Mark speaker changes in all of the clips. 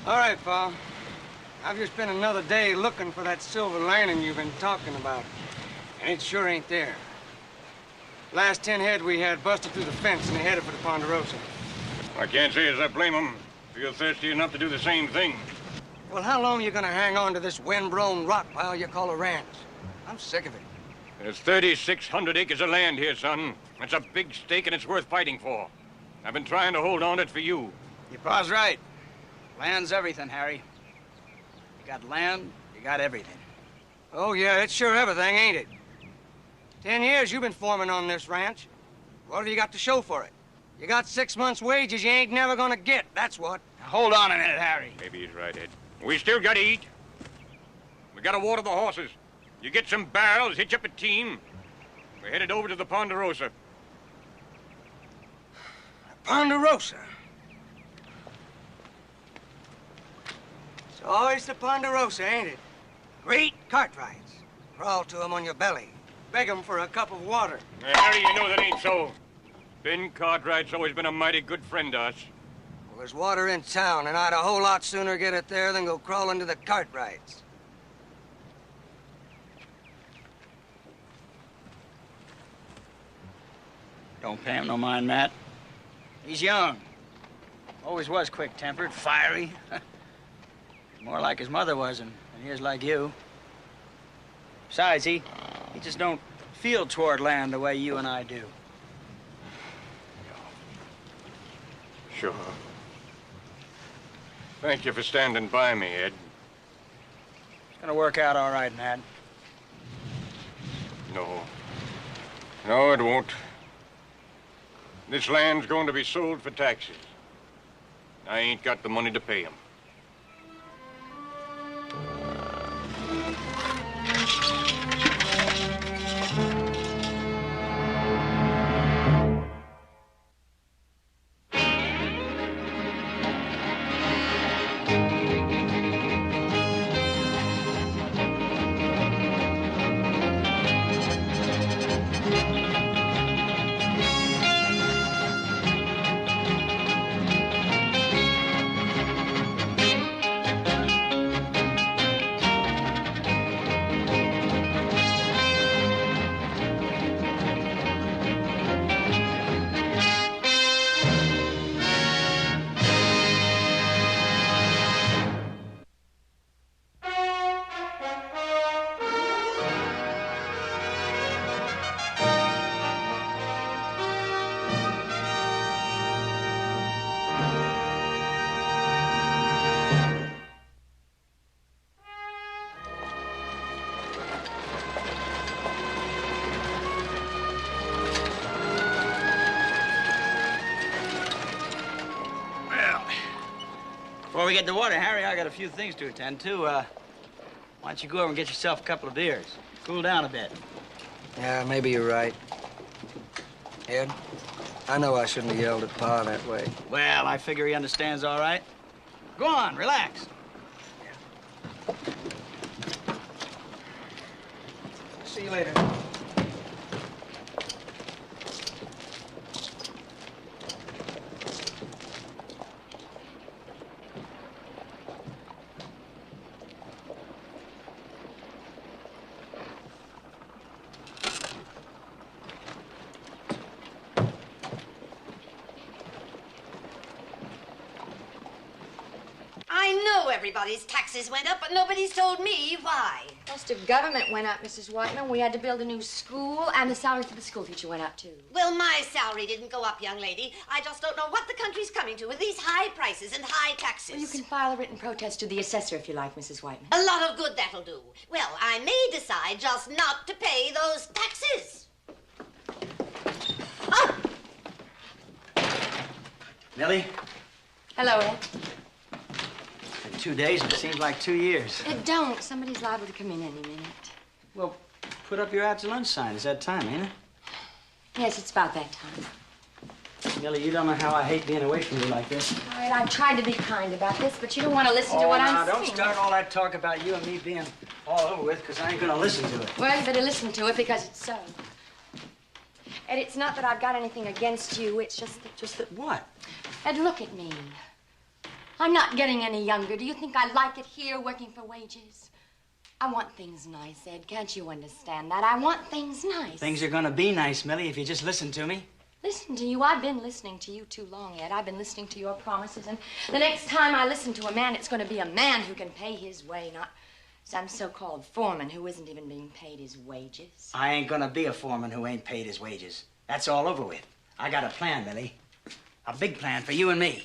Speaker 1: All right, Pa. I've just been another day looking for that silver lining you've been talking about, and it sure ain't there. Last 10 head we had busted through the fence and they headed for the Ponderosa.
Speaker 2: I can't say as I blame them. Feel thirsty enough to do the same thing.
Speaker 1: Well, how long are you gonna hang on to this wind-blown rock pile you call a ranch? I'm sick of it.
Speaker 2: There's 3,600 acres of land here, son. It's a big stake and it's worth fighting for. I've been trying to hold on to it for you.
Speaker 3: Your pa's right. Land's everything, Harry. You got land, you got everything.
Speaker 1: Oh, yeah, it's sure everything, ain't it? 10 years you've been foreman on this ranch. What have you got to show for it? You got 6 months' wages you ain't never gonna get, that's what.
Speaker 3: Now, hold on a minute, Harry.
Speaker 2: Maybe he's right, Ed. We still gotta eat. We gotta water the horses. You get some barrels, hitch up a team. We're headed over to the Ponderosa.
Speaker 1: Ponderosa? It's always the Ponderosa, ain't it? Great cart rides. Crawl to 'em on your belly. Beg 'em for a cup of water.
Speaker 2: Harry, you know that ain't so. Ben Cartwright's always been a mighty good friend to us.
Speaker 1: Well, there's water in town, and I'd a whole lot sooner get it there than go crawling to the cart rides.
Speaker 3: Don't pay him no mind, Matt. He's young. Always was quick-tempered, fiery. More like his mother was than he is like you. Besides, he just don't feel toward land the way you and I do.
Speaker 2: Sure. Thank you for standing by me, Ed.
Speaker 3: It's gonna work out all right, Matt.
Speaker 2: No. No, it won't. This land's going to be sold for taxes. I ain't got the money to pay 'em.
Speaker 3: Before we get to water, Harry, I got a few things to attend to. Why don't you go over and get yourself a couple of beers? Cool down a bit.
Speaker 1: Yeah, maybe you're right. Ed, I know I shouldn't have yelled at Pa that way.
Speaker 3: Well, I figure he understands all right. Go on, relax.
Speaker 1: See you later.
Speaker 4: everybody's taxes went up, but nobody's told me why.
Speaker 5: Most of government went up, Mrs. Whiteman. We had to build a new school, and the salary for the school teacher went up, too.
Speaker 4: Well, my salary didn't go up, young lady. I just don't know what the country's coming to with these high prices and high taxes.
Speaker 5: Well, you can file a written protest to the assessor if you like, Mrs. Whiteman.
Speaker 4: A lot of good that'll do. Well, I may decide just not to pay those taxes. Oh!
Speaker 3: Millie?
Speaker 5: Hello, Ed.
Speaker 3: In 2 days, it seems like 2 years.
Speaker 5: Ed, don't. Somebody's liable to come in any minute.
Speaker 3: Well, put up your after lunch sign. It's that time, ain't it?
Speaker 5: Yes, it's about that time.
Speaker 3: Millie, you don't know how I hate being away from you like this.
Speaker 5: All right, I've tried to be kind about this, but you don't want to listen to what I'm saying.
Speaker 3: Don't start all that talk about you and me being all over with, because I ain't gonna listen to it.
Speaker 5: Well, you better listen to it because it's so. Ed, it's not that I've got anything against you. It's just that...
Speaker 3: Just that what?
Speaker 5: Ed, look at me. I'm not getting any younger. Do you think I like it here, working for wages? I want things nice, Ed. Can't you understand that? I want things nice.
Speaker 3: Things are gonna be nice, Millie, if you just listen to me.
Speaker 5: Listen to you? I've been listening to you too long, Ed. I've been listening to your promises, and the next time I listen to a man, it's going to be a man who can pay his way, not some so-called foreman who isn't even being paid his wages.
Speaker 3: I ain't gonna be a foreman who ain't paid his wages. That's all over with. I got a plan, Millie. A big plan for you and me.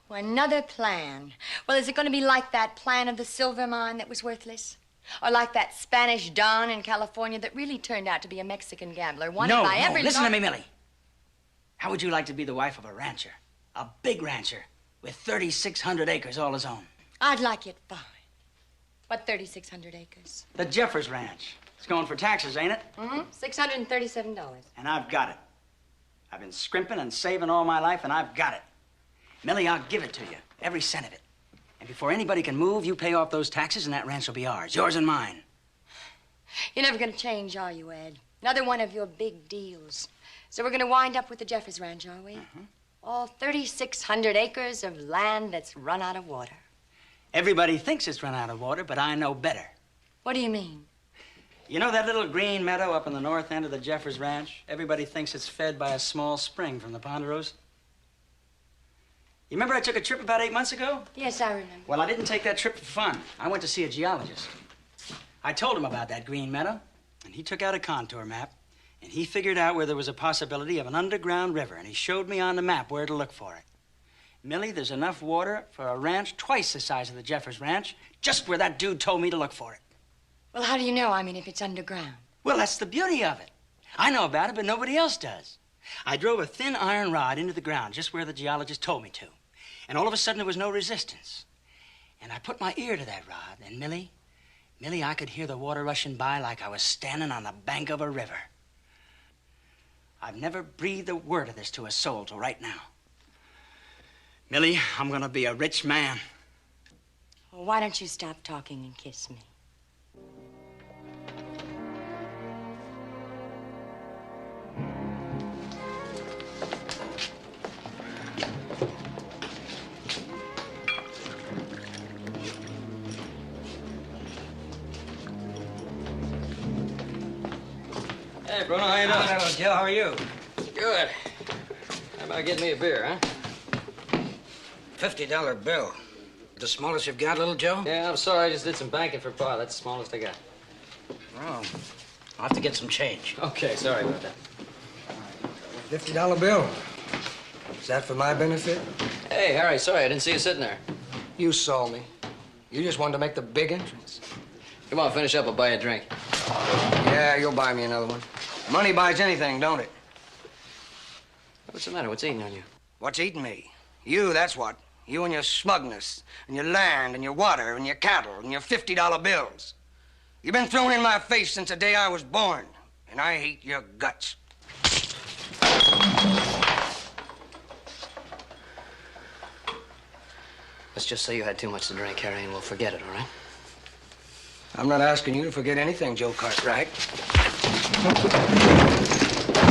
Speaker 5: Oh, another plan. Well, is it going to be like that plan of the silver mine that was worthless? Or like that Spanish Don in California that really turned out to be a Mexican gambler, wanted by every...
Speaker 3: Listen to me, Millie. How would you like to be the wife of a rancher? A big rancher with 3,600 acres all his own.
Speaker 5: I'd like it fine. What 3,600 acres?
Speaker 3: The Jeffers Ranch. It's going for taxes, ain't it?
Speaker 5: Mm-hmm. $637.
Speaker 3: And I've got it. I've been scrimping and saving all my life, and I've got it. Millie, I'll give it to you, every cent of it. And before anybody can move, you pay off those taxes, and that ranch will be ours. Yours and mine.
Speaker 5: You're never going to change, are you, Ed? Another one of your big deals. So we're going to wind up with the Jeffers Ranch, are we?
Speaker 3: Mm-hmm.
Speaker 5: All 3,600 acres of land that's run out of water.
Speaker 3: Everybody thinks it's run out of water, but I know better.
Speaker 5: What do you mean?
Speaker 3: You know that little green meadow up in the north end of the Jeffers Ranch? Everybody thinks it's fed by a small spring from the Ponderosa. You remember I took a trip about 8 months ago?
Speaker 5: Yes, I remember.
Speaker 3: Well, I didn't take that trip for fun. I went to see a geologist. I told him about that green meadow, and he took out a contour map, and he figured out where there was a possibility of an underground river, and he showed me on the map where to look for it. Millie, there's enough water for a ranch twice the size of the Jeffers Ranch, just where that dude told me to look for it.
Speaker 5: Well, how do you know? I mean, if it's underground.
Speaker 3: Well, that's the beauty of it. I know about it, but nobody else does. I drove a thin iron rod into the ground just where the geologist told me to. And all of a sudden, there was no resistance. And I put my ear to that rod, and Millie, I could hear the water rushing by like I was standing on the bank of a river. I've never breathed a word of this to a soul till right now. Millie, I'm gonna be a rich man.
Speaker 5: Well, why don't you stop talking and kiss me?
Speaker 6: Hey, Bruno, how you doing?
Speaker 1: Hello, Joe. How are you?
Speaker 6: Good. How about getting me a beer, huh?
Speaker 1: $50 bill. The smallest you've got, little Joe?
Speaker 6: Yeah, I'm sorry. I just did some banking for Pa. That's the smallest I got.
Speaker 1: Oh, I'll have to get some change.
Speaker 6: Okay, sorry about that.
Speaker 1: $50 bill. Is that for my benefit?
Speaker 6: Hey, Harry, sorry. I didn't see you sitting there.
Speaker 1: You saw me. You just wanted to make the big entrance.
Speaker 6: Come on, finish up. I'll buy you a drink.
Speaker 1: Yeah, you'll buy me another one. Money buys anything, don't it?
Speaker 6: What's the matter? What's eating on you?
Speaker 1: What's eating me? You, that's what. You and your smugness, and your land, and your water, and your cattle, and your $50 bills. You've been thrown in my face since the day I was born, and I hate your guts.
Speaker 6: Let's just say you had too much to drink, Harry, and we'll forget it, all right?
Speaker 1: I'm not asking you to forget anything, Joe Cartwright.
Speaker 6: Come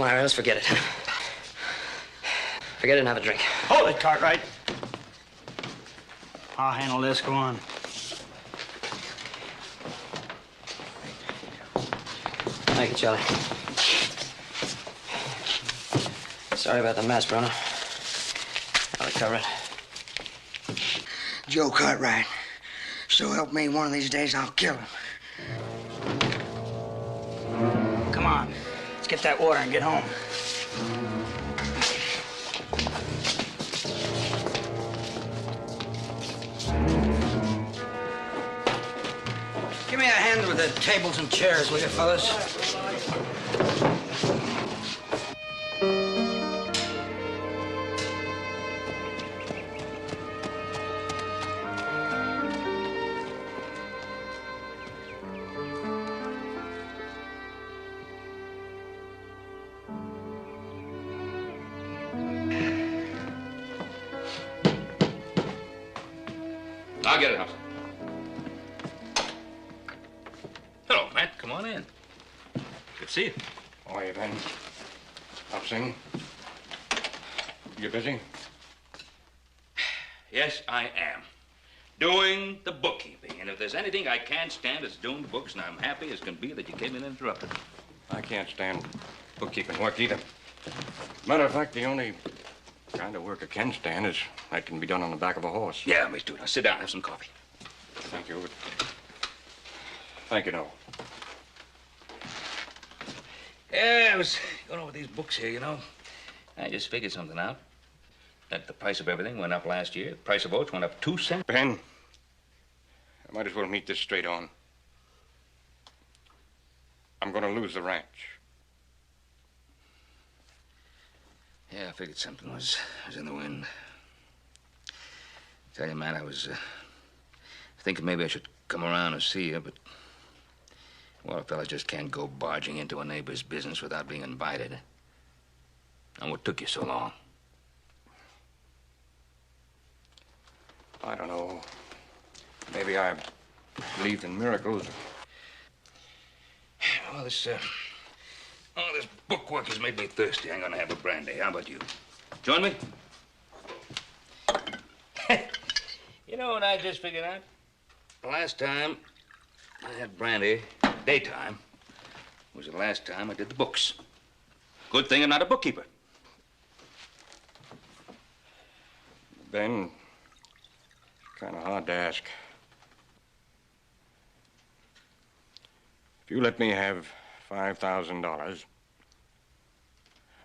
Speaker 6: on, Harry, let's forget it. Forget it and have a drink.
Speaker 3: Hold it, Cartwright. I'll handle this. Go on.
Speaker 6: Thank you, Charlie. Sorry about the mess, Bruno. I'll recover it.
Speaker 7: Joe Cartwright. So help me, one of these days I'll kill him.
Speaker 3: Come on. Let's get that water and get home. Give me a hand with the tables and chairs, will you, fellas?
Speaker 8: I'll get it, House. Hello, Matt. Come on in. Good to see you.
Speaker 2: How are you, Ben? How's things? You busy?
Speaker 8: Yes, I am. Doing the bookkeeping. And if there's anything I can't stand, it's doing the books, and I'm happy as can be that you came in and interrupted.
Speaker 2: I can't stand bookkeeping work either. Matter of fact, the only kind of work I can stand is that can be done on the back of a horse.
Speaker 8: Yeah, me too. Now sit down, have some coffee.
Speaker 2: Thank you. Thank you, no.
Speaker 8: Yeah, I was going over these books here, you know. I just figured something out. That the price of everything went up last year. The price of oats went up 2 cents.
Speaker 2: Ben, I might as well meet this straight on. I'm going to lose the ranch.
Speaker 8: Yeah, I figured something was in the wind. Tell you, Matt, I was thinking maybe I should come around and see you, but, well, a fella just can't go barging into a neighbor's business without being invited. And what took you so long?
Speaker 2: I don't know. Maybe I believed in miracles.
Speaker 8: Well, this bookwork has made me thirsty. I'm gonna have a brandy. How about you? Join me? You know what I just figured out? The last time I had brandy, daytime, was the last time I did the books. Good thing I'm not a bookkeeper.
Speaker 2: Ben, kind of hard to ask. If you let me have $5,000,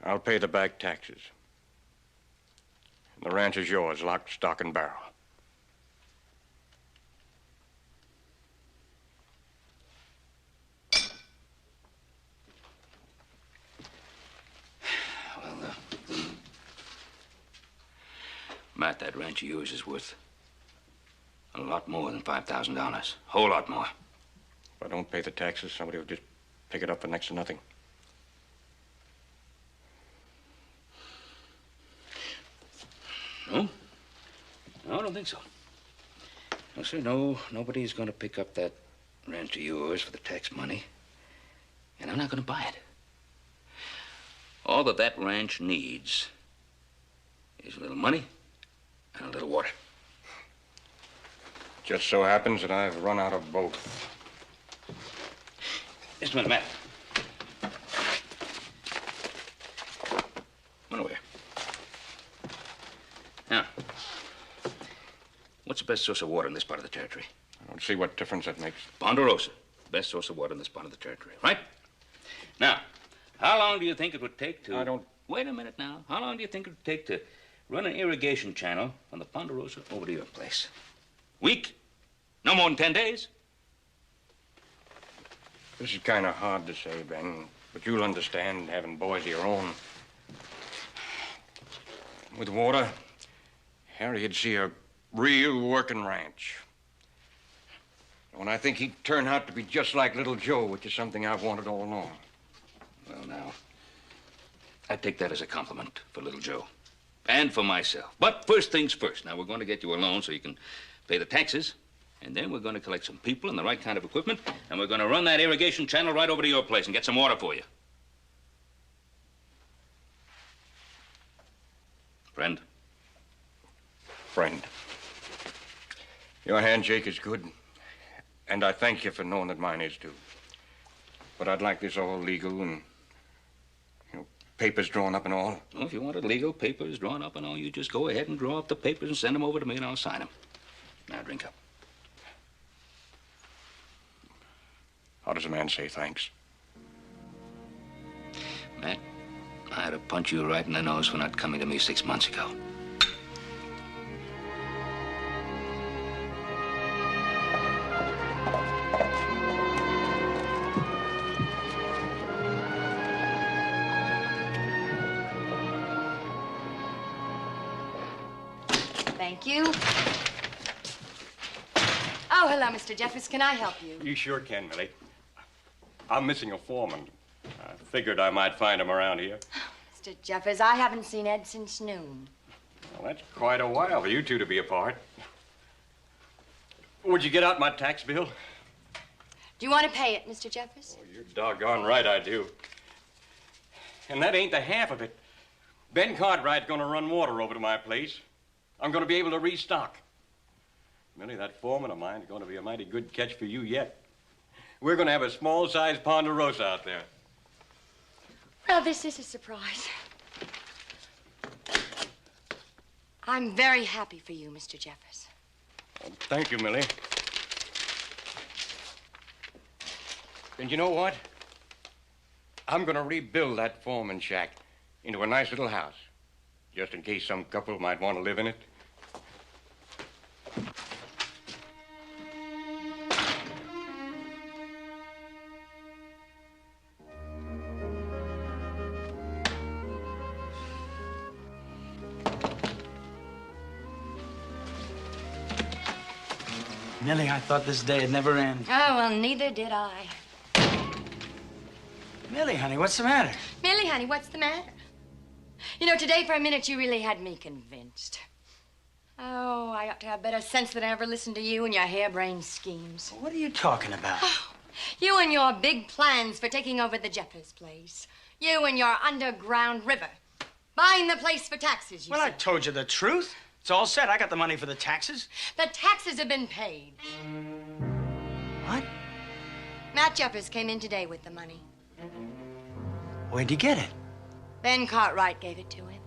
Speaker 2: I'll pay the back taxes. And the ranch is yours, lock, stock, and barrel.
Speaker 8: Well, Matt, that ranch of yours is worth a lot more than $5,000. A whole lot more.
Speaker 2: If I don't pay the taxes, somebody will just pick it up for next to nothing.
Speaker 8: No? No, I don't think so. No, sir, no. Nobody's going to pick up that ranch of yours for the tax money. And I'm not going to buy it. All that ranch needs is a little money and a little water.
Speaker 2: Just so happens that I've run out of both.
Speaker 8: Just a minute, Matt. Run away. Now, what's the best source of water in this part of the territory?
Speaker 2: I don't see what difference that makes.
Speaker 8: Ponderosa. Best source of water in this part of the territory, right? Now, how long do you think it would take to...
Speaker 2: I don't...
Speaker 8: Wait a minute now. How long do you think it would take to run an irrigation channel from the Ponderosa over to your place? Week? No more than 10 days.
Speaker 2: This is kind of hard to say, Ben, but you'll understand having boys of your own. With water, Harry'd see a real working ranch. And I think he'd turn out to be just like little Joe, which is something I've wanted all along.
Speaker 8: Well, now, I take that as a compliment for little Joe. And for myself. But first things first. Now, we're going to get you a loan so you can pay the taxes. And then we're going to collect some people and the right kind of equipment. And we're going to run that irrigation channel right over to your place and get some water for you. Friend?
Speaker 2: Friend. Your handshake is good, and I thank you for knowing that mine is too. But I'd like this all legal and, papers drawn up and all.
Speaker 8: Well, if you wanted legal papers drawn up and all, you just go ahead and draw up the papers and send them over to me, and I'll sign them. Now, drink up.
Speaker 2: How does a man say thanks?
Speaker 8: Matt, I had to punch you right in the nose for not coming to me 6 months ago.
Speaker 5: Thank you. Oh, hello, Mr. Jeffers. Can I help you?
Speaker 9: You sure can, Millie. I'm missing a foreman. I figured I might find him around here.
Speaker 5: Mr. Jeffers, I haven't seen Ed since noon.
Speaker 9: Well, that's quite a while for you two to be apart. Would you get out my tax bill?
Speaker 5: Do you want to pay it, Mr. Jeffers?
Speaker 9: Oh, you're doggone right I do. And that ain't the half of it. Ben Cartwright's gonna run water over to my place. I'm gonna be able to restock. Millie, that foreman of mine is gonna be a mighty good catch for you yet. We're gonna have a small-sized ponderosa out there.
Speaker 5: Well, this is a surprise. I'm very happy for you, Mr. Jeffers.
Speaker 9: Oh, thank you, Millie.
Speaker 2: And you know what? I'm gonna rebuild that foreman shack into a nice little house, just in case some couple might want to live in it.
Speaker 3: Millie, I thought this day would never end.
Speaker 5: Oh, well, neither did I.
Speaker 3: Millie, honey, what's the matter?
Speaker 5: Millie, honey, what's the matter? You know, today for a minute you really had me convinced. Oh, I ought to have better sense than I ever listened to you and your harebrained schemes.
Speaker 3: What are you talking about?
Speaker 5: Oh, you and your big plans for taking over the Jeffers place. You and your underground river. Buying the place for taxes, you
Speaker 3: Well, I
Speaker 5: said.
Speaker 3: told you the truth. It's all set. I got the money for the taxes.
Speaker 5: The taxes have been paid.
Speaker 3: What?
Speaker 5: Matt Jeffers came in today with the money.
Speaker 3: Where'd you get it?
Speaker 5: Ben Cartwright gave it to him.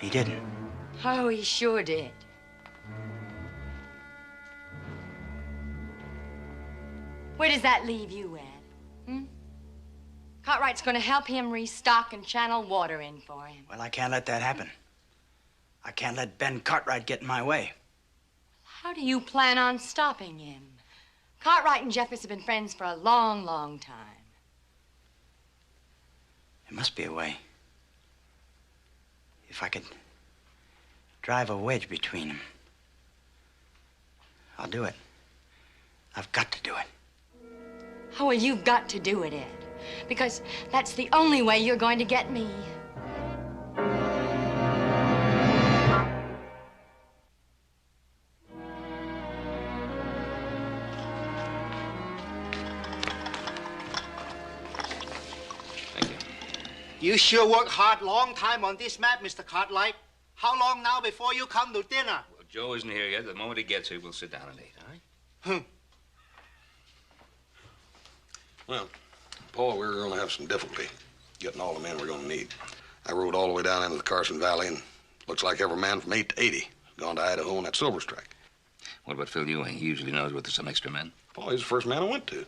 Speaker 3: He didn't.
Speaker 5: Oh, he sure did. Where does that leave you, Ed? Hmm? Cartwright's going to help him restock and channel water in for him.
Speaker 3: Well, I can't let that happen. I can't let Ben Cartwright get in my way.
Speaker 5: How do you plan on stopping him? Cartwright and Jeffers have been friends for a long, long time.
Speaker 3: There must be a way. If I could drive a wedge between them, I'll do it. I've got to do it.
Speaker 5: Oh, well, you've got to do it, Ed. Because that's the only way you're going to get me.
Speaker 10: You sure work hard long time on this map, Mr. Cartwright. How long now before you come to dinner?
Speaker 8: Well, Joe isn't here yet. The moment he gets here, we'll sit down and eat, all right?
Speaker 11: Well, Paul, we're going to have some difficulty getting all the men we're going to need. I rode all the way down into the Carson Valley, and looks like every man from 8 to 80 has gone to Idaho on that silver strike.
Speaker 8: What about Phil Ewing? He usually knows where there's some extra men.
Speaker 11: Paul, he's the first man I went to.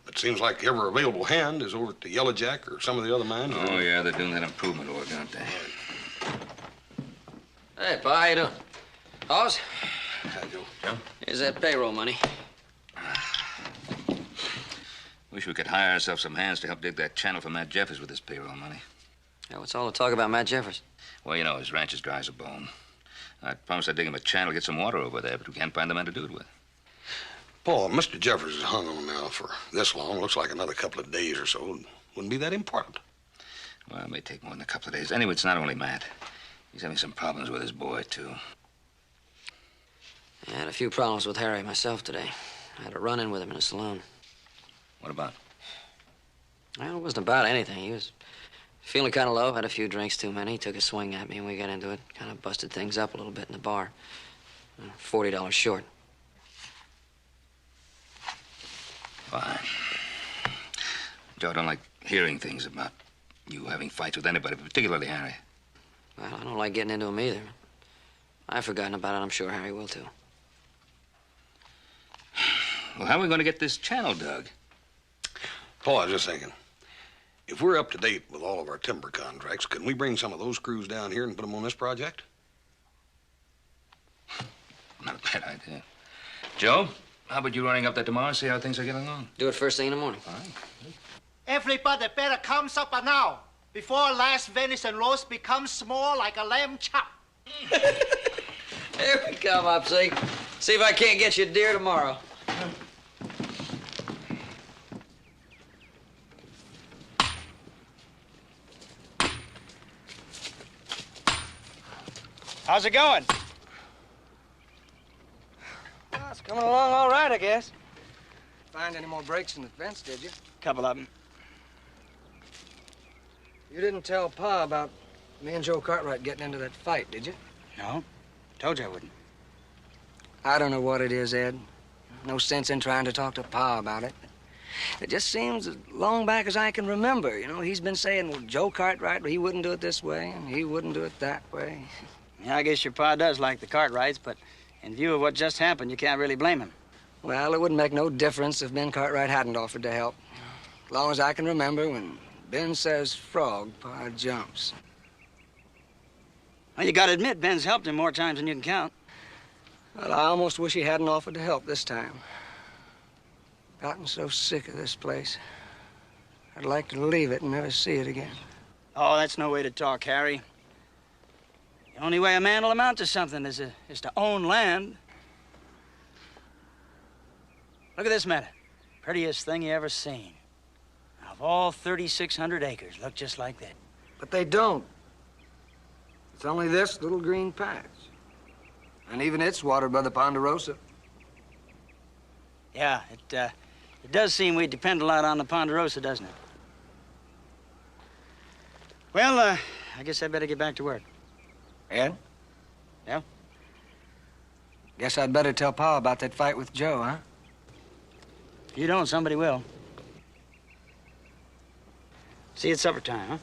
Speaker 11: But it seems like every available hand is over at the Yellow Jack or some of the other mines.
Speaker 8: Oh, yeah, they're doing that improvement work, aren't they?
Speaker 6: Hey, Pa, how you doing? Hoss,
Speaker 11: Hi, Joe.
Speaker 8: Joe?
Speaker 6: here's that payroll money.
Speaker 8: Wish we could hire ourselves some hands to help dig that channel for Matt Jeffers with this payroll money.
Speaker 6: Yeah, what's all the talk about Matt Jeffers?
Speaker 8: Well, you know, his ranch is dry as a bone. I promised I'd dig him a channel, get some water over there, but we can't find the man to do it with.
Speaker 11: Paul, Mr. Jeffers is hung on now for this long. Looks like another couple of days or so. Wouldn't be that important.
Speaker 8: Well, it may take more than a couple of days. Anyway, it's not only Matt. He's having some problems with his boy, too.
Speaker 6: I had a few problems with Harry myself today. I had a run-in with him in a saloon.
Speaker 8: What about?
Speaker 6: Well, it wasn't about anything. He was Feeling kind of low. Had a few drinks too many. He took a swing at me and we got into it. Kind of busted things up a little bit in the bar. $40 short.
Speaker 8: Fine. Joe, I don't like hearing things about you having fights with anybody, particularly Harry.
Speaker 6: Well, I don't like getting into them either. I've forgotten about it. I'm sure Harry will, too.
Speaker 8: Well, how are we going to get this channel dug?
Speaker 11: Paul, I was just thinking, if we're up to date with all of our timber contracts, can we bring some of those crews down here and put them on this project?
Speaker 8: Not a bad idea. Joe, how about you running up there tomorrow and see how things are getting on?
Speaker 6: Do it first thing in the morning.
Speaker 8: All right.
Speaker 10: Everybody better come supper now, before last venison roast becomes small like a lamb chop.
Speaker 6: Here we come, Upsy. See if I can't get you a deer tomorrow.
Speaker 3: How's it going?
Speaker 1: Well, it's coming along all right, I guess. Find any more breaks in the fence, did you?
Speaker 3: Couple of them.
Speaker 1: You didn't tell Pa about me and Joe Cartwright getting into that fight, did you?
Speaker 3: No. Told you I wouldn't.
Speaker 1: I don't know what it is, Ed. No sense in trying to talk to Pa about it. It just seems as long back as I can remember. You know, he's been saying, well, Joe Cartwright, he wouldn't do it this way, and he wouldn't do it that way.
Speaker 3: Yeah, I guess your pa does like the Cartwrights, but in view of what just happened, you can't really blame him.
Speaker 1: Well, it wouldn't make no difference if Ben Cartwright hadn't offered to help. As long as I can remember, when Ben says frog, Pa jumps.
Speaker 3: Well, you gotta admit, Ben's helped him more times than you can count.
Speaker 1: Well, I almost wish he hadn't offered to help this time. Gotten so sick of this place. I'd like to leave it and never see it again.
Speaker 3: Oh, that's no way to talk, Harry. The only way a man will amount to something is to own land. Look at this meadow. Prettiest thing you ever seen. Now, of all 3,600 acres, look just like that.
Speaker 1: But they don't. It's only this little green patch. And even it's watered by the Ponderosa.
Speaker 3: Yeah, it does seem we depend a lot on the Ponderosa, doesn't it? Well, I guess I better get back to work.
Speaker 1: Ed?
Speaker 3: Yeah?
Speaker 1: Guess I'd better tell Pa about that fight with Joe, huh?
Speaker 3: If you don't, somebody will. See you at supper time, huh?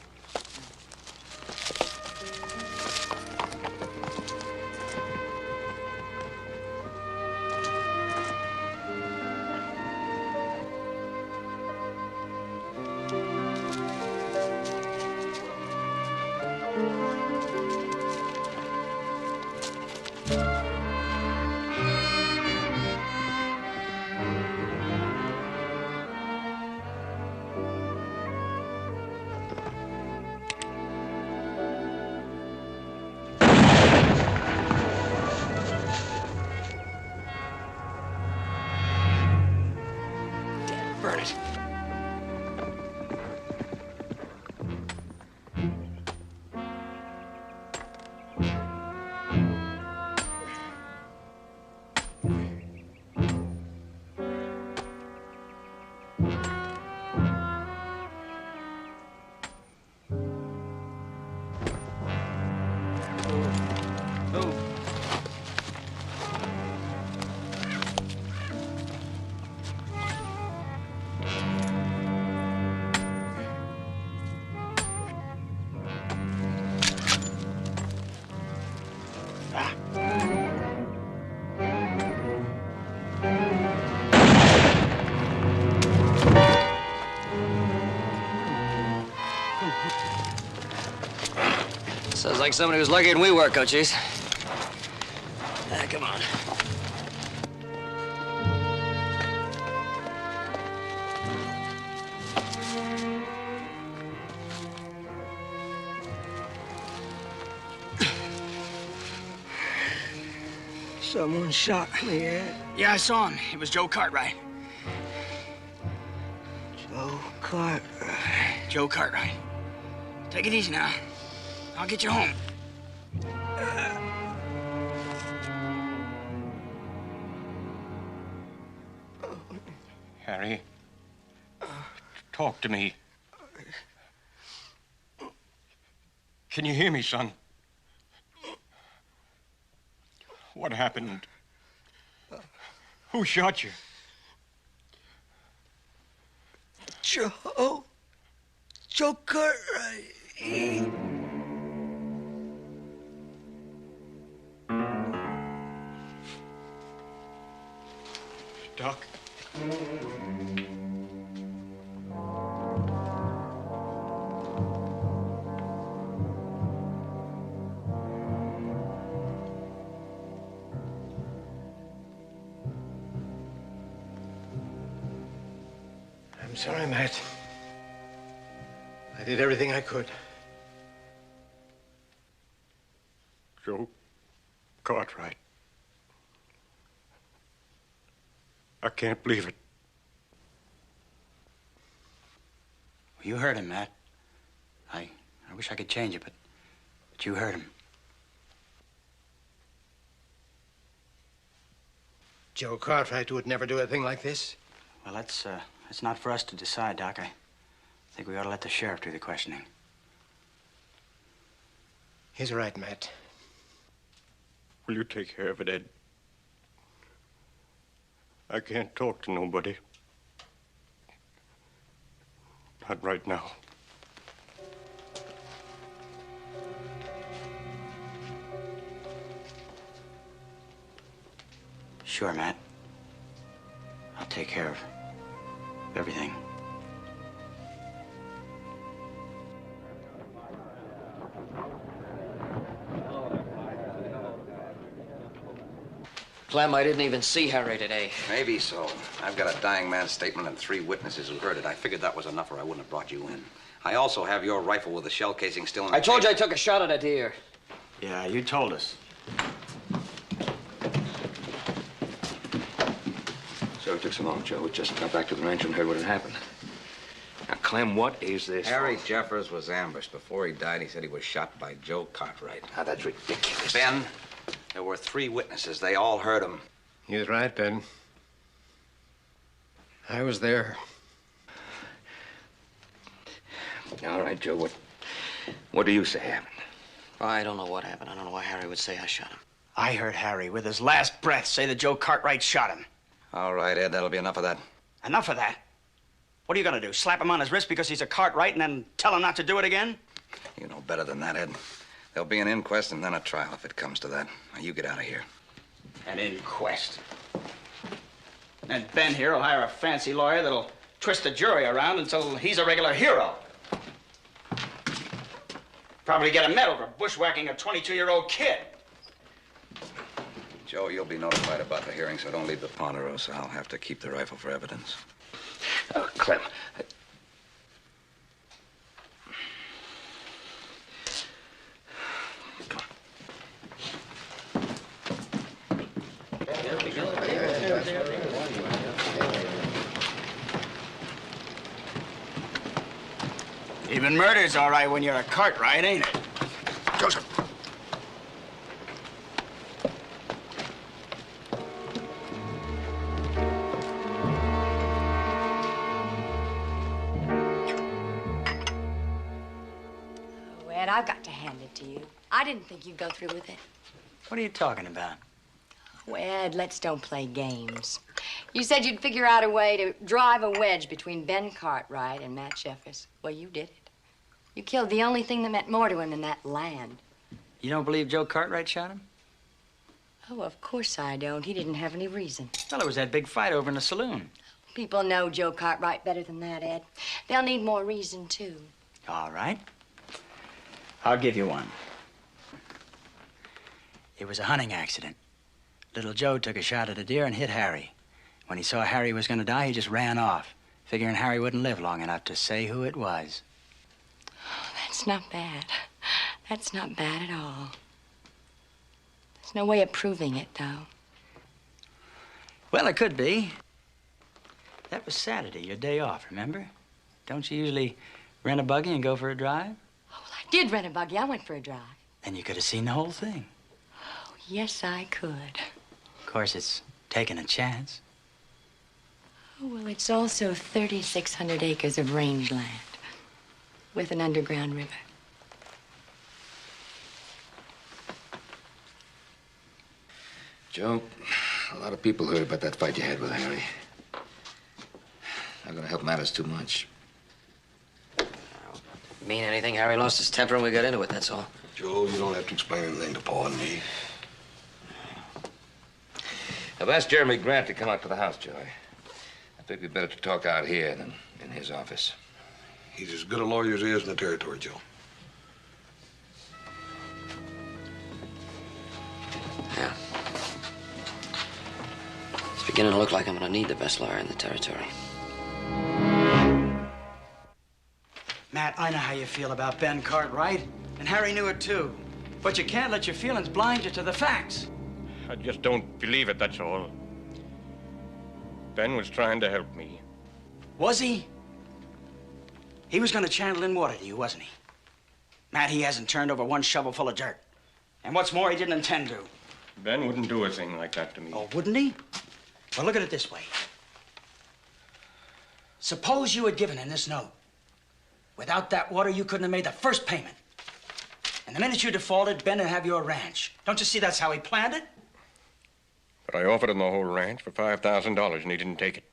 Speaker 1: Burn it.
Speaker 6: Sounds like somebody was luckier than we were, Cochise. Come on.
Speaker 1: Someone shot me, Ed.
Speaker 3: Yeah, I saw him. It was Joe Cartwright.
Speaker 1: Joe Cartwright.
Speaker 3: Joe Cartwright. Take it easy now. I'll get you home.
Speaker 9: Harry, talk to me. Can you hear me, son? What happened? Who shot you?
Speaker 7: Joe Cartwright.
Speaker 9: Doc.
Speaker 1: I'm sorry, Matt. I did everything I could.
Speaker 9: Joe Cartwright. I can't believe it.
Speaker 3: You heard him, Matt. I wish I could change it, but you heard him.
Speaker 1: Joe Cartwright would never do a thing like this.
Speaker 3: Well, that's not for us to decide, Doc. I think we ought to let the sheriff do the questioning.
Speaker 1: He's right, Matt.
Speaker 9: Will you take care of it, Ed? I can't talk to nobody. Not right now.
Speaker 3: Sure, Matt. I'll take care of everything.
Speaker 6: Clem, I didn't even see Harry today.
Speaker 8: Maybe so. I've got a dying man's statement and 3 witnesses who heard it. I figured that was enough or I wouldn't have brought you in. I also have your rifle with the shell casing still in the
Speaker 6: I told you I took a shot at a deer.
Speaker 3: Yeah, you told us.
Speaker 8: So it took so long, Joe. We just got back to the ranch and heard what had happened. Now, Clem, what is this?
Speaker 12: Harry Jeffers was ambushed. Before he died, he said he was shot by Joe Cartwright.
Speaker 8: Now, that's ridiculous.
Speaker 12: Ben, there were 3 witnesses. They all heard him.
Speaker 1: He's right, Ben. I was there.
Speaker 8: All right, Joe, what do you say happened?
Speaker 6: I don't know what happened. I don't know why Harry would say I shot him.
Speaker 3: I heard Harry, with his last breath, say that Joe Cartwright shot him.
Speaker 12: All right, Ed, that'll be enough of that.
Speaker 3: Enough of that? What are you gonna do, slap him on his wrist because he's a Cartwright and then tell him not to do it again?
Speaker 12: You know better than that, Ed. There'll be an inquest and then a trial if it comes to that. Now, you get out of here.
Speaker 3: An inquest. And Ben here will hire a fancy lawyer that'll twist the jury around until he's a regular hero. Probably get a medal for bushwhacking a 22-year-old kid.
Speaker 12: Joe, you'll be notified about the hearing, so don't leave the Ponderosa. I'll have to keep the rifle for evidence.
Speaker 8: Clem.
Speaker 3: Even murder's all right when you're a Cartwright, ain't it?
Speaker 11: Joseph.
Speaker 5: Oh, Ed, I've got to hand it to you. I didn't think you'd go through with it.
Speaker 3: What are you talking about?
Speaker 5: Oh, Ed, let's don't play games. You said you'd figure out a way to drive a wedge between Ben Cartwright and Matt Jeffers. Well, you did it. You killed the only thing that meant more to him than that land.
Speaker 3: You don't believe Joe Cartwright shot him?
Speaker 5: Oh, of course I don't. He didn't have any reason.
Speaker 3: Well, it was that big fight over in the saloon.
Speaker 5: People know Joe Cartwright better than that, Ed. They'll need more reason, too.
Speaker 3: All right. I'll give you one. It was a hunting accident. Little Joe took a shot at a deer and hit Harry. When he saw Harry was going to die, he just ran off, figuring Harry wouldn't live long enough to say who it was.
Speaker 5: Oh, that's not bad. That's not bad at all. There's no way of proving it, though.
Speaker 3: Well, it could be. That was Saturday, your day off, remember? Don't you usually rent a buggy and go for a drive?
Speaker 5: Oh, well, I did rent a buggy. I went for a drive.
Speaker 3: Then you could have seen the whole thing.
Speaker 5: Oh, yes, I could.
Speaker 3: Of course, it's taking a chance.
Speaker 5: Oh, well, it's also 3,600 acres of rangeland with an underground river.
Speaker 8: Joe, a lot of people heard about that fight you had with Harry. Not gonna help matters too much.
Speaker 6: Mean anything? Harry lost his temper and we got into it, that's all.
Speaker 11: Joe, you don't have to explain anything to Pa and me.
Speaker 8: I've asked Jeremy Grant to come out to the house, Joey. I think we'd better to talk out here than in his office.
Speaker 11: He's as good a lawyer as he is in the territory, Joe.
Speaker 6: Yeah. It's beginning to look like I'm gonna need the best lawyer in the territory.
Speaker 3: Matt, I know how you feel about Ben Cartwright, and Harry knew it too. But you can't let your feelings blind you to the facts.
Speaker 9: I just don't believe it, that's all. Ben was trying to help me.
Speaker 3: Was he? He was gonna channel in water to you, wasn't he? Matt, he hasn't turned over one shovel full of dirt. And what's more, he didn't intend to.
Speaker 9: Ben wouldn't do a thing like that to me.
Speaker 3: Oh, wouldn't he? Well, look at it this way. Suppose you had given him this note. Without that water, you couldn't have made the first payment. And the minute you defaulted, Ben would have your ranch. Don't you see that's how he planned it?
Speaker 9: But I offered him the whole ranch for $5,000 and he didn't take it.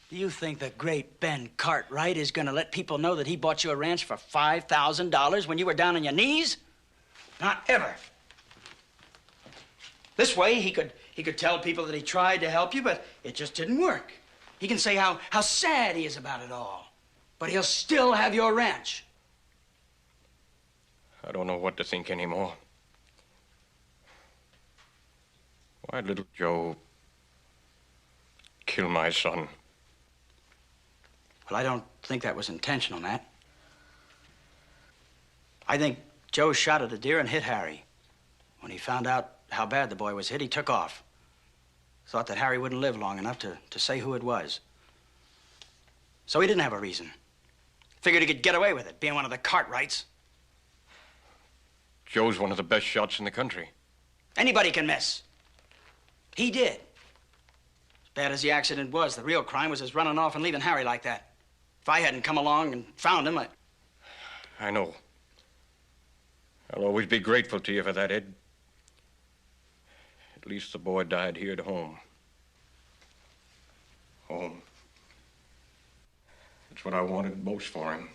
Speaker 3: Do you think the great Ben Cartwright is going to let people know that he bought you a ranch for $5,000 when you were down on your knees? Not ever. This way, he could tell people that he tried to help you, but it just didn't work. He can say how sad he is about it all. But he'll still have your ranch.
Speaker 9: I don't know what to think anymore. Why'd little Joe kill my son?
Speaker 3: Well, I don't think that was intentional, Matt. I think Joe shot at a deer and hit Harry. When he found out how bad the boy was hit, he took off. Thought that Harry wouldn't live long enough to say who it was. So he didn't have a reason. Figured he could get away with it, being one of the Cartwrights.
Speaker 9: Joe's one of the best shots in the country.
Speaker 3: Anybody can miss. He did. As bad as the accident was, the real crime was his running off and leaving Harry like that. If I hadn't come along and found him,
Speaker 9: I know. I'll always be grateful to you for that, Ed. At least the boy died here at home. Home. That's what I wanted most for him.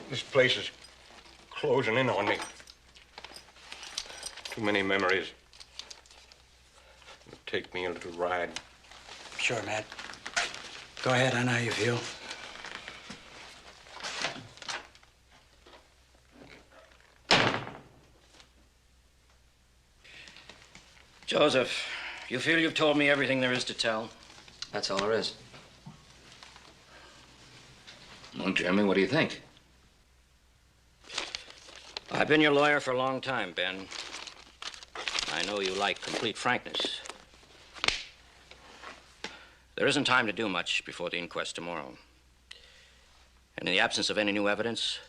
Speaker 9: This place is closing in on me. Too many memories. It'll take me a little ride.
Speaker 3: Sure, Matt. Go ahead, I know how you feel.
Speaker 6: Joseph, you feel you've told me everything there is to tell? That's all there is.
Speaker 8: Well, Jeremy, what do you think?
Speaker 6: I've been your lawyer for a long time, Ben. I know you like complete frankness. There isn't time to do much before the inquest tomorrow. And in the absence of any new evidence,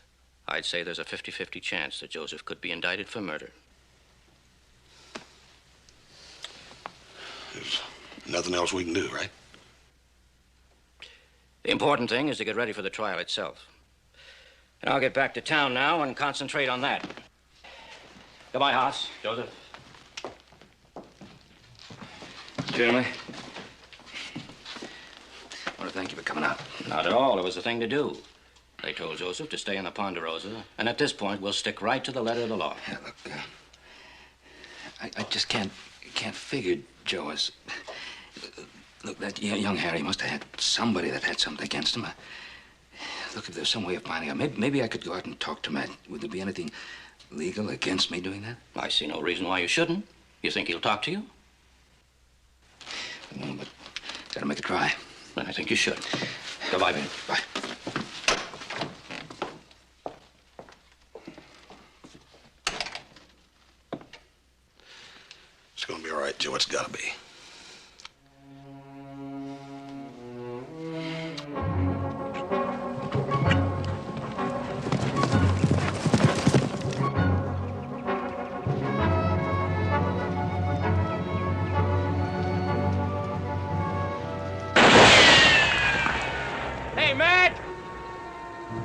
Speaker 6: I'd say there's a 50-50 chance that Joseph could be indicted for murder.
Speaker 11: There's nothing else we can do, right?
Speaker 6: The important thing is to get ready for the trial itself. And I'll get back to town now and concentrate on that. Goodbye, Haas. Joseph.
Speaker 8: Jeremy, I want to thank you for coming out.
Speaker 6: Not at all. It was the thing to do. They told Joseph to stay in the Ponderosa, and at this point, we'll stick right to the letter of the law.
Speaker 8: Yeah, look, I just can't figure Joe as... Look, that young Harry must have had somebody that had something against him. Look, if there's some way of finding out, maybe I could go out and talk to Matt. Would there be anything legal against me doing that?
Speaker 6: I see no reason why you shouldn't. You think he'll talk to you?
Speaker 8: No, but gotta make a try.
Speaker 6: Well, I think you should. Goodbye, Ben.
Speaker 8: Bye.
Speaker 11: It's gonna be all right, Joe. It's gotta be.
Speaker 9: Hey, Matt!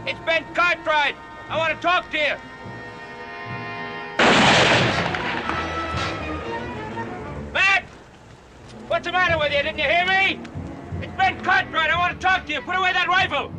Speaker 9: It's Ben Cartwright!
Speaker 13: I want to talk to you. Matt! What's the matter with you? Didn't you hear me? It's Ben Cartwright. I want to talk to you. Put away that rifle.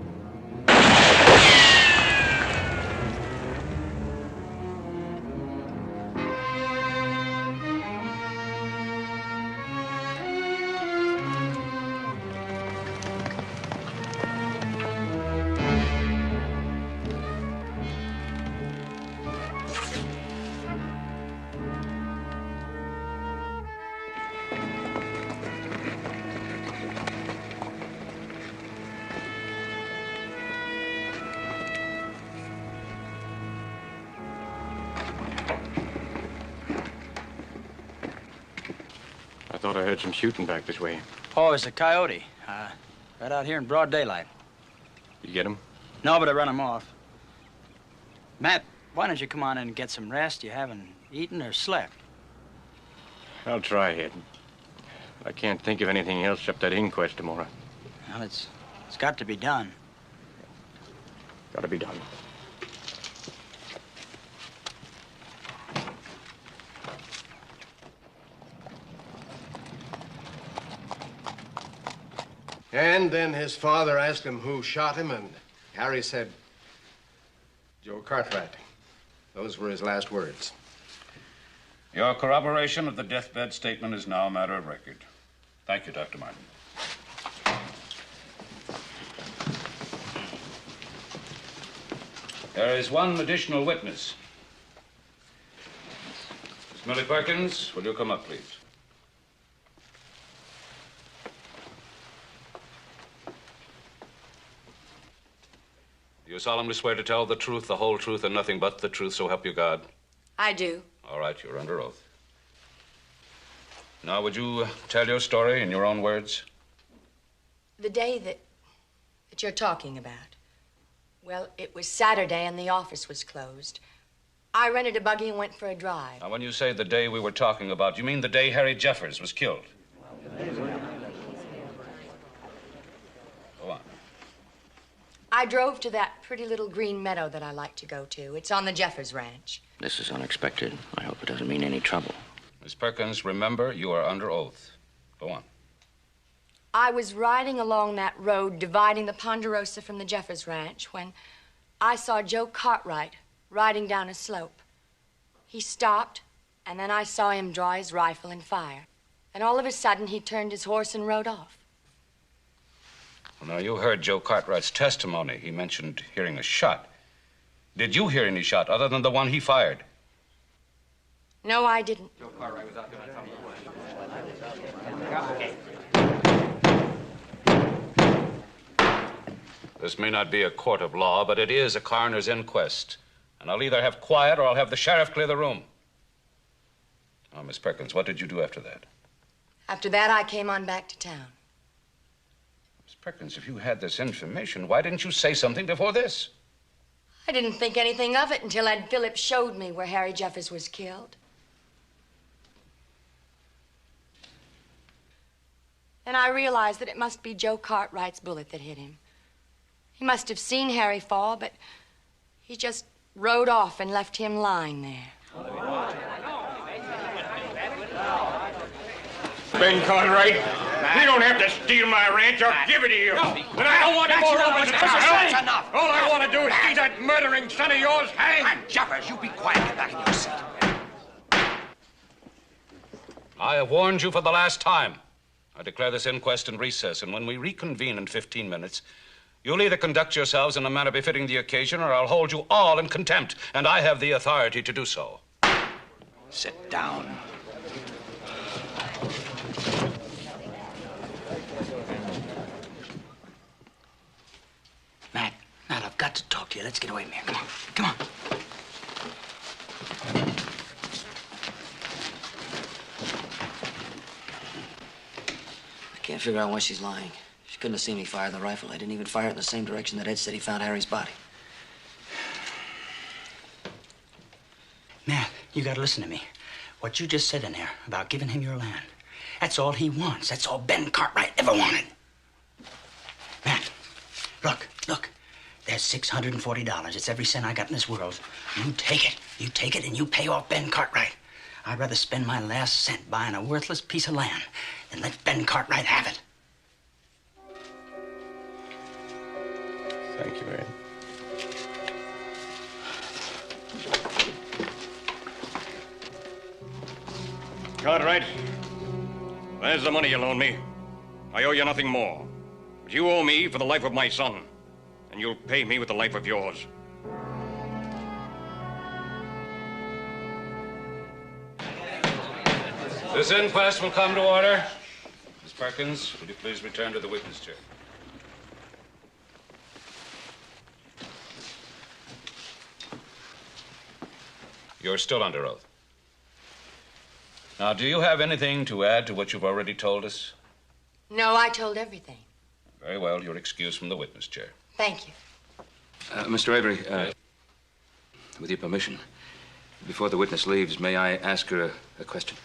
Speaker 9: I thought I heard some shooting back this way.
Speaker 3: Oh, it's a coyote. Right out here in broad daylight.
Speaker 9: You get him?
Speaker 3: No, but I run him off. Matt, why don't you come on in and get some rest? You haven't eaten or slept.
Speaker 9: I'll try it. I can't think of anything else except that inquest tomorrow.
Speaker 3: Well, it's got to be done.
Speaker 9: Gotta be done.
Speaker 14: And then his father asked him who shot him, and Harry said, Joe Cartwright. Those were his last words.
Speaker 15: Your corroboration of the deathbed statement is now a matter of record. Thank you, Dr. Martin. There is one additional witness. Miss Millie Perkins, will you come up, please? Do you solemnly swear to tell the truth, the whole truth, and nothing but the truth, so help you God?
Speaker 5: I do.
Speaker 15: All right, you're under oath. Now, would you tell your story in your own words?
Speaker 5: The day that you're talking about. Well, it was Saturday and the office was closed. I rented a buggy and went for a drive.
Speaker 15: Now, when you say the day we were talking about, you mean the day Harry Jeffers was killed? Go on.
Speaker 5: I drove to that pretty little green meadow that I like to go to. It's on the Jeffers Ranch.
Speaker 6: This is unexpected. I hope it doesn't mean any trouble.
Speaker 15: Miss Perkins, remember, you are under oath. Go on.
Speaker 5: I was riding along that road dividing the Ponderosa from the Jeffers Ranch when I saw Joe Cartwright riding down a slope. He stopped, and then I saw him draw his rifle and fire. And all of a sudden, he turned his horse and rode off.
Speaker 15: Well, now, you heard Joe Cartwright's testimony. He mentioned hearing a shot. Did you hear any shot other than the one he fired?
Speaker 5: No, I didn't.
Speaker 2: Joe Cartwright was out there.
Speaker 15: This may not be a court of law, but it is a coroner's inquest. And I'll either have quiet or I'll have the sheriff clear the room. Now, Miss Perkins, what did you do after that?
Speaker 5: After that, I came on back to town.
Speaker 15: Miss Perkins, if you had this information, why didn't you say something before this?
Speaker 5: I didn't think anything of it until Ed Phillips showed me where Harry Jeffers was killed. Then I realized that it must be Joe Cartwright's bullet that hit him. He must have seen Harry fall, but he just rode off and left him lying there.
Speaker 9: Ben Cartwright, you don't have to steal my ranch. I'll give it to you. But I don't want any more overs in my house.
Speaker 16: Enough.
Speaker 9: All I want to do is see that murdering son of yours hanged.
Speaker 16: Jeffers, you be quiet. Get back in your seat.
Speaker 15: I have warned you for the last time. I declare this inquest in recess, and when we reconvene in 15 minutes, you'll either conduct yourselves in a manner befitting the occasion, or I'll hold you all in contempt, and I have the authority to do so.
Speaker 16: Sit down.
Speaker 3: Matt, I've got to talk to you. Let's get away from here. Come on, come on.
Speaker 17: I can't figure out why she's lying. She couldn't have seen me fire the rifle. I didn't even fire it in the same direction that Ed said he found Harry's body.
Speaker 3: Matt, you gotta listen to me. What you just said in there about giving him your land, that's all he wants. That's all Ben Cartwright ever wanted. Matt, look. There's $640. It's every cent I got in this world. You take it. You take it and you pay off Ben Cartwright. I'd rather spend my last cent buying a worthless piece of land than let Ben Cartwright have it.
Speaker 9: Thank you, Ed. Cartwright, there's the money you loaned me. I owe you nothing more. But you owe me for the life of my son, and you'll pay me with the life of yours.
Speaker 15: This inquest will come to order. Miss Perkins, would you please return to the witness chair? You're still under oath. Now, do you have anything to add to what you've already told us?
Speaker 5: No, I told everything.
Speaker 15: Very well, you're excused from the witness chair.
Speaker 5: Thank you.
Speaker 8: Mr. Avery, with your permission, before the witness leaves, may I ask her a question?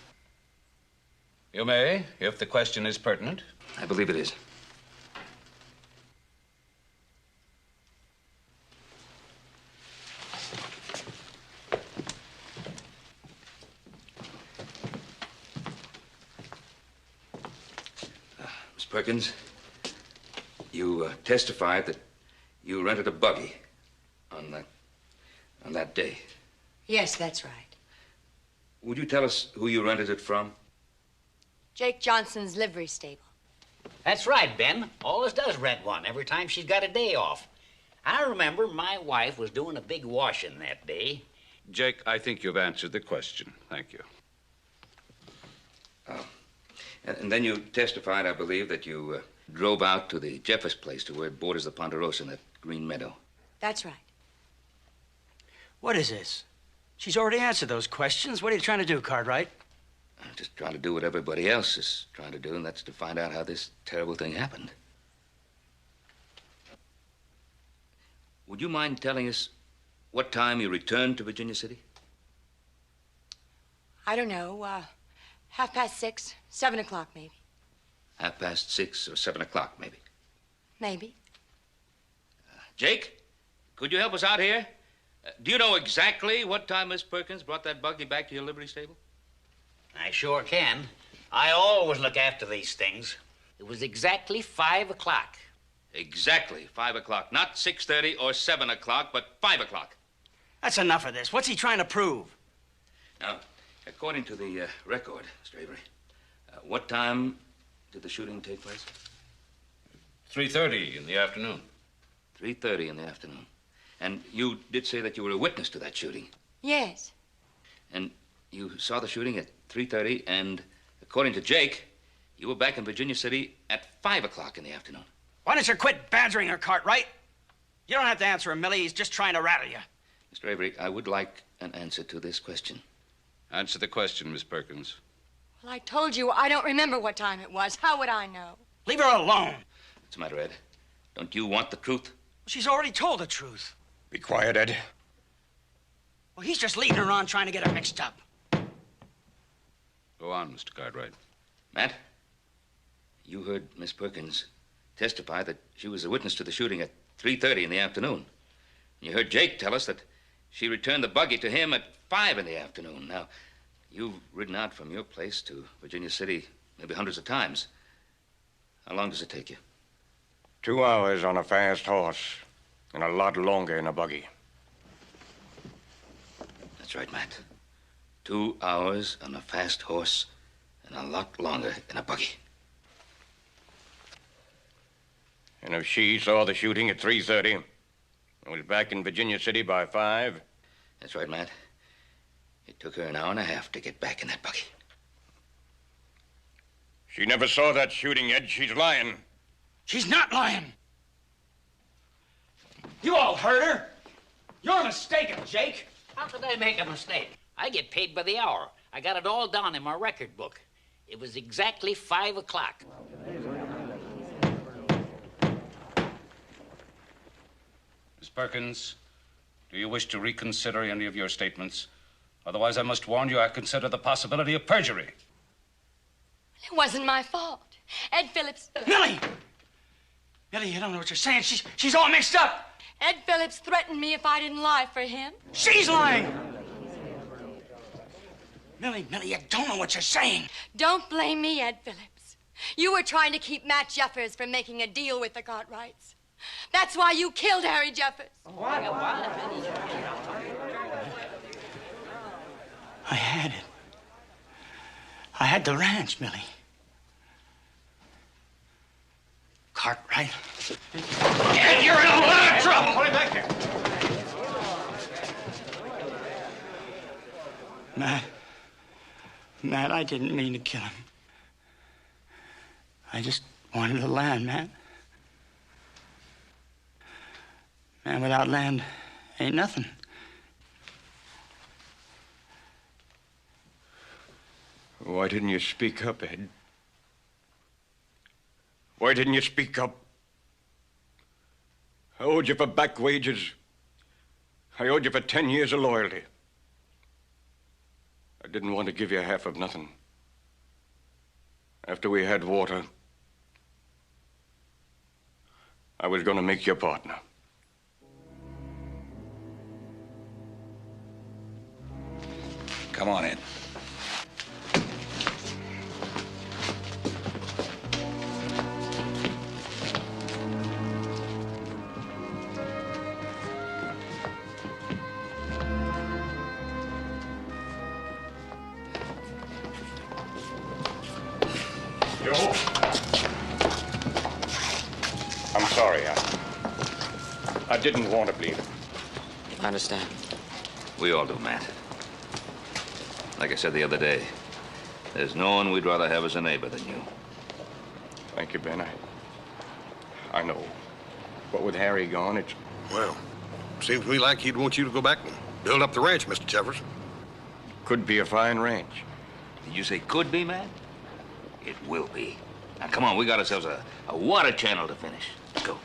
Speaker 15: You may, if the question is pertinent.
Speaker 8: I believe it is. Miss Perkins, you testified that you rented a buggy on that day.
Speaker 5: Yes, that's right.
Speaker 8: Would you tell us who you rented it from?
Speaker 5: Jake Johnson's livery stable.
Speaker 16: That's right, Ben. Always does rent one every time she's got a day off. I remember my wife was doing a big washing that day.
Speaker 15: Jake, I think you've answered the question. Thank you.
Speaker 8: And then you testified, I believe, that you drove out to the Jeffers place to where it borders the Ponderosa in that green meadow.
Speaker 5: That's right.
Speaker 3: What is this? She's already answered those questions. What are you trying to do, Cartwright?
Speaker 8: I'm just trying to do what everybody else is trying to do, and that's to find out how this terrible thing happened. Would you mind telling us what time you returned to Virginia City?
Speaker 5: I don't know, 6:30, 7 o'clock maybe.
Speaker 8: 6:30 or 7 o'clock, maybe.
Speaker 5: Maybe.
Speaker 8: Jake, could you help us out here? Do you know exactly what time Miss Perkins brought that buggy back to your livery stable?
Speaker 16: I sure can. I always look after these things. It was exactly 5 o'clock.
Speaker 8: Exactly 5 o'clock. Not 6:30 or 7 o'clock, but 5 o'clock.
Speaker 3: That's enough of this. What's he trying to prove?
Speaker 8: Now, according to the record, Mr. Avery, what time did the shooting take place?
Speaker 15: 3:30 in the afternoon.
Speaker 8: 3:30 in the afternoon. And you did say that you were a witness to that shooting.
Speaker 5: Yes.
Speaker 8: And you saw the shooting at 3:30, and according to Jake, you were back in Virginia City at 5 o'clock in the afternoon.
Speaker 3: Why don't you quit badgering her, Cartwright? You don't have to answer him, Millie. He's just trying to rattle you.
Speaker 8: Mr. Avery, I would like an answer to this question.
Speaker 15: Answer the question, Miss Perkins.
Speaker 5: Well, I told you I don't remember what time it was. How would I know?
Speaker 3: Leave her alone.
Speaker 8: What's the matter, Ed? Don't you want the truth?
Speaker 3: She's already told the truth.
Speaker 9: Be quiet, Ed.
Speaker 3: Well, he's just leading her on, trying to get her mixed up.
Speaker 15: Go on, Mr. Cartwright.
Speaker 8: Matt, you heard Miss Perkins testify that she was a witness to the shooting at 3:30 in the afternoon. You heard Jake tell us that she returned the buggy to him at 5 in the afternoon. Now, you've ridden out from your place to Virginia City maybe hundreds of times. How long does it take you?
Speaker 9: 2 hours on a fast horse, and a lot longer in a buggy.
Speaker 8: That's right, Matt. 2 hours on a fast horse and a lot longer in a buggy.
Speaker 9: And if she saw the shooting at 3:30 and was back in Virginia City by 5...
Speaker 8: That's right, Matt. It took her an hour and a half to get back in that buggy.
Speaker 9: She never saw that shooting, Ed. She's lying.
Speaker 3: She's not lying. You all heard her. You're mistaken, Jake.
Speaker 16: How could I make a mistake? I get paid by the hour. I got it all down in my record book. It was exactly 5 o'clock.
Speaker 15: Miss Perkins, do you wish to reconsider any of your statements? Otherwise, I must warn you, I consider the possibility of perjury.
Speaker 5: It wasn't my fault. Ed Phillips...
Speaker 3: Millie! Millie, you don't know what you're saying. She's all mixed up.
Speaker 5: Ed Phillips threatened me if I didn't lie for him.
Speaker 17: She's lying! Millie, you don't know what you're saying.
Speaker 5: Don't blame me, Ed Phillips. You were trying to keep Matt Jeffers from making a deal with the Cartwrights. That's why you killed Harry Jeffers.
Speaker 3: What?
Speaker 17: I had it. I had the ranch, Millie. Cartwright.
Speaker 13: Ed, you're in a lot of trouble! Put him back here.
Speaker 17: Matt, I didn't mean to kill him. I just wanted the land, Matt. Man, without land, ain't nothing.
Speaker 2: Why didn't you speak up, Ed? Why didn't you speak up? I owed you for back wages. I owed you for 10 years of loyalty. I didn't want to give you half of nothing. After we had water, I was going to make you a partner.
Speaker 12: Come on in.
Speaker 2: Joe? I'm sorry. I didn't want to bleed.
Speaker 17: I understand.
Speaker 8: We all do, Matt. Like I said the other day, there's no one we'd rather have as a neighbor than you.
Speaker 2: Thank you, Ben. I know. But with Harry gone, it's...
Speaker 11: Well, seems to me like he'd want you to go back and build up the ranch, Mr. Jeffers.
Speaker 2: Could be a fine ranch.
Speaker 8: Did you say could be, Matt? It will be. Now, come on, we got ourselves a water channel to finish. Let's go.